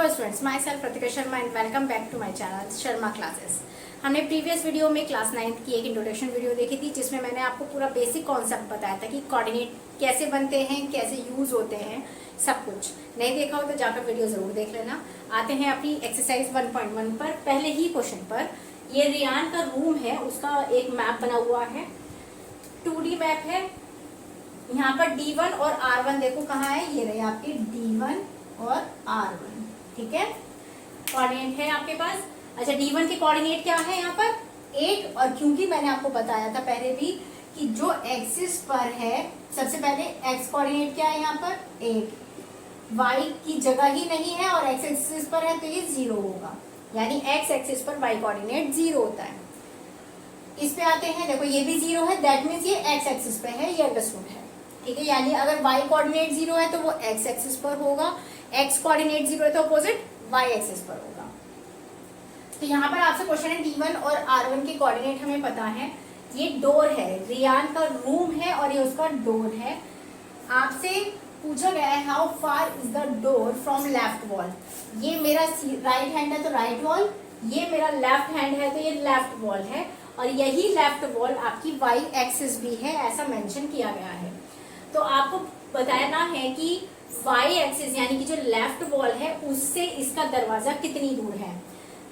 Hello students, myself Pratika Sharma and welcome back to my channel Sharma classes. हमने previous video में class 9th की एक introduction video देखी थी, जिसमें मैंने आपको पूरा बेसिक कॉन्सेप्ट बताया था कि कोऑर्डिनेट कैसे बनते हैं, कैसे यूज होते हैं, सब कुछ। नहीं देखा हो तो जाकर वीडियो जरूर देख लेना। आते हैं अपनी एक्सरसाइज 1.1 पर। पहले ही क्वेश्चन पर, ये रियान का रूम है, उसका एक मैप बना हुआ है, 2D मैप है। यहाँ पर D1 और R1 देखो कहाँ है, ये रहे आपके D1 और R1, ठीक है। कोऑर्डिनेट है आपके पास। अच्छा, D1 के कोऑर्डिनेट क्या है यहाँ पर 8, और क्योंकि मैंने आपको बताया था पहले भी कि जो एक्सिस पर है, सबसे पहले एक्स कोऑर्डिनेट क्या है यहाँ पर 8, वाई की जगह ही नहीं है और एक्स एक्सिस पर है तो ये 0 होगा, यानी एक्स एक्सिस पर वाई कोऑर्डिनेट 0 होता है। इस पे आते हैं, देखो ये भी 0 है, दैट मीन्स ये एक्स एक्सिस पे है, ये अंडरस्टूड है, ठीक है। यानी अगर y कोऑर्डिनेट 0 है तो वो x एक्सिस पर होगा, x कोऑर्डिनेट 0 है तो अपोजिट y एक्सिस पर होगा। तो यहाँ पर आपसे क्वेश्चन है, D1 और R1 के कोऑर्डिनेट हमें पता है। ये डोर है, रियान का रूम है और ये उसका डोर है। आपसे पूछा गया है how far is the door from left wall. ये मेरा राइट हैंड है तो राइट वॉल, ये मेरा लेफ्ट हैंड है तो ये लेफ्ट वॉल है, और यही लेफ्ट वॉल आपकी y एक्सिस भी है, ऐसा मेंशन किया गया है। तो आपको बताना है कि y एक्सिस यानी कि जो लेफ्ट वॉल है उससे इसका दरवाजा कितनी दूर है।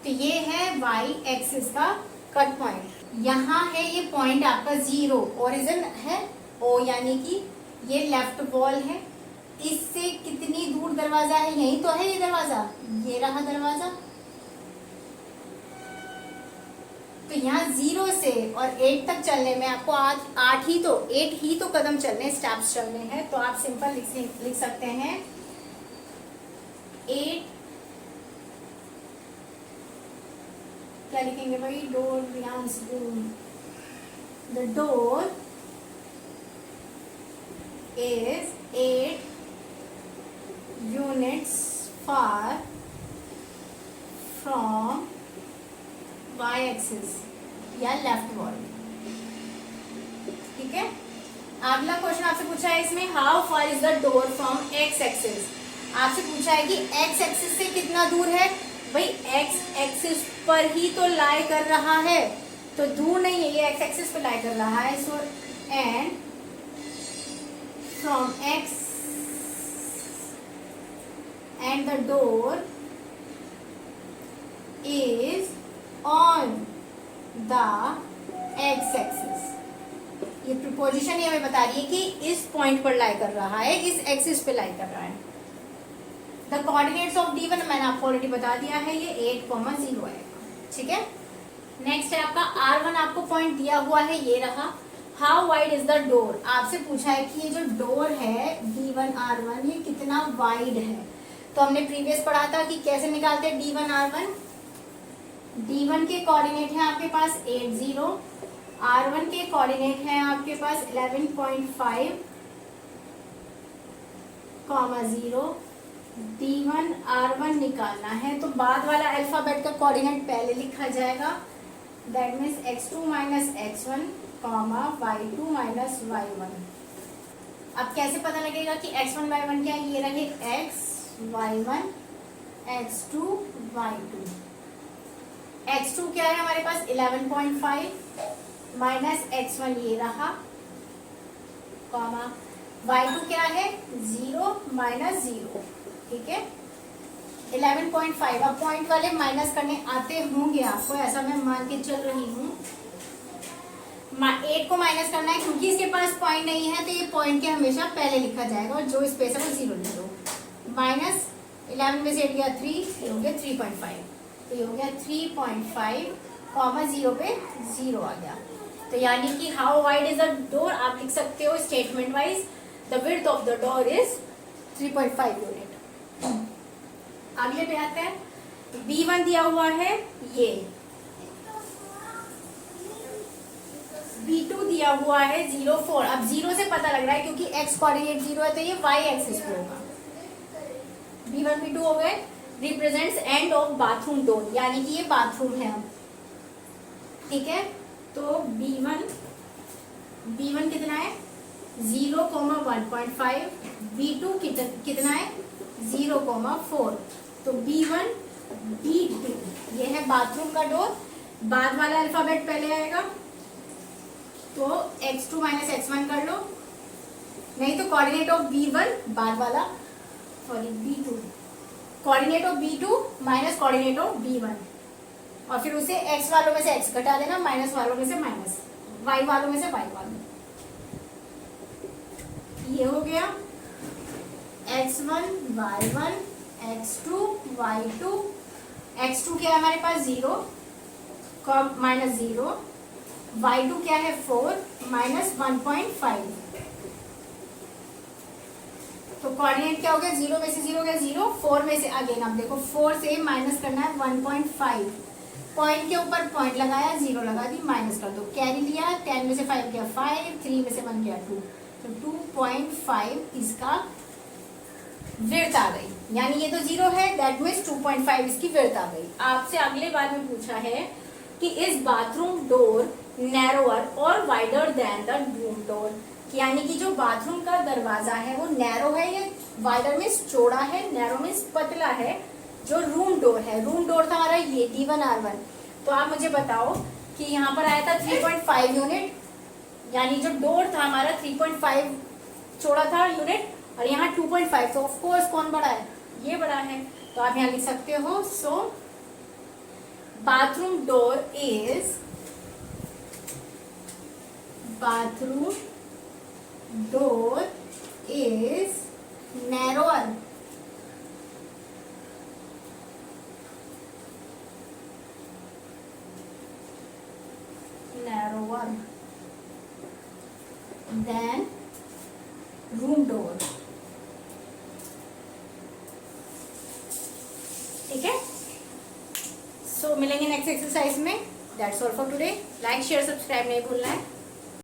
तो ये है y एक्सिस का कट पॉइंट, यहाँ है ये पॉइंट आपका 0, ओरिजिन है O, यानी कि ये लेफ्ट वॉल है, इससे कितनी दूर दरवाजा है, यही तो है ये दरवाजा, ये रहा दरवाजा। तो यहाँ 0 से और 8 तक चलने में आपको 8 ही तो कदम चलने, स्टेप्स चलने हैं। तो आप सिंपल लिख सकते हैं 8, क्या लिखेंगे भाई, door, Ryan's room, the door is 8 units far from y axis या लेफ्ट वॉल, ठीक है। अगला क्वेश्चन आपसे पूछा है इसमें, how far is the door from x axis. आपसे पूछा है कि x एक्सिस से कितना दूर है। भाई x एक्सिस पर ही तो लाई कर रहा है, तो दूर नहीं है, ये x एक्सिस पर लाई कर रहा है। So and from x and the door is on the x axis। ये प्रीपोजिशन ये हमें बता रही है कि इस पॉइंट पर लाई कर रहा है, इस एक्सिस पे लाई कर रहा है। द कोऑर्डिनेट्स ऑफ D1 मैंने आपको ऑलरेडी बता दिया है, ये 8,0 आएगा, ठीक है। नेक्स्ट है आपका R1, आपको पॉइंट दिया हुआ है, ये रहा। How wide is the door, आपसे पूछा है कि ये जो डोर है D1 R1 ये कितना वाइड है। तो हमने प्रीवियस पढ़ा था कि कैसे निकालते हैं D1 R1। D1 के कोऑर्डिनेट है आपके पास 8, 0, R1 के कोऑर्डिनेट है आपके पास 11.5, 0, D1 R1 निकालना है तो बाद वाला अल्फाबेट का कोऑर्डिनेट पहले लिखा जाएगा, that means x2 minus x1, y2 minus y1। अब कैसे पता लगेगा कि x1 y1 क्या है, ये रहे x y1 x2 y2। x2 क्या है हमारे पास 11.5 माइनस x1 ये रहा, y2 क्या है 0 माइनस 0, ठीक है। 11.5, अब पॉइंट वाले माइनस करने आते होंगे आपको, ऐसा मैं मान के चल रही हूँ। 8 को माइनस करना है, क्योंकि इसके पास पॉइंट नहीं है तो ये पॉइंट के हमेशा पहले लिखा जाएगा, और जो स्पेस है वो 0 ले लो। माइनस 11 में से 8 गया 3, ये हो गया 3.5, तो ये हो गया 3.5, 0 पे 0 आ गया। तो यानी कि how wide is the door, आप लिख सकते हो statement wise, the width of the door is 3.5 unit. अगले पे आते हैं, B1 दिया हुआ है, ये B2 दिया हुआ है 0.4। अब 0 से पता लग रहा है क्योंकि x कोऑर्डिनेट 0 है तो ये y एक्सिस पे होगा। B1 B2 हो गए। Represents end of bathroom door, यानी कि ये बाथरूम है अब, ठीक है। तो B1 कितना है 0, 1.5, B2 कितना है 0,4, तो B1 B2 ये है बाथरूम का डोर। बाद वाला अल्फाबेट पहले आएगा, तो x2 माइनस x1 कर लो, नहीं तो कोऑर्डिनेट ऑफ B1 बाद वाला, sorry B2, coordinate of B2 minus coordinate of B1, और फिर उसे x वालों में से x घटा देना, माइनस वालों में से माइनस, y वालों में से y वालों। ये हो गया x1 y1 x2 y2, x2 क्या है हमारे पास 0 माइनस 0, y2 क्या है 4 माइनस 1.5। तो कोऑर्डिनेट क्या हो गया, 0 में से 0 गया 0, 4 में से अगेन अब देखो 4 से माइनस करना है 1.5, पॉइंट के ऊपर पॉइंट लगाया, 0 लगा दी, माइनस कर दो, कैरी लिया, 10 में से 5 गया 5, 3 में से 1 गया 2, तो 2.5 इसका विड्थ आ गई, यानी ये तो 0 है, दैट मीन्स 2.5 इसकी विड्थ आ गई। आपसे अगले बार में पूछा है कि इस बाथरूम डोर नैरोअर और wider than the room door, यानी कि जो बाथरूम का दरवाजा है वो नैरो है या वाइडर मीन्स चौड़ा है, नैरो मीन्स पतला है। जो रूम डोर है, रूम डोर था हमारा ये D1 R1, तो आप मुझे बताओ कि यहाँ पर आया था 3.5 यूनिट, यानी जो डोर था हमारा 3.5 चौड़ा था यूनिट, और यहाँ 2.5, तो ऑफ कोर्स कौन बड़ा है, ये बड़ा है। तो आप यहाँ लिख सकते हो, so bathroom door is narrower than room door, ठीक है। सो मिलेंगे नेक्स्ट एक्सरसाइज में। That's all for today. Like share subscribe नहीं भूलना है।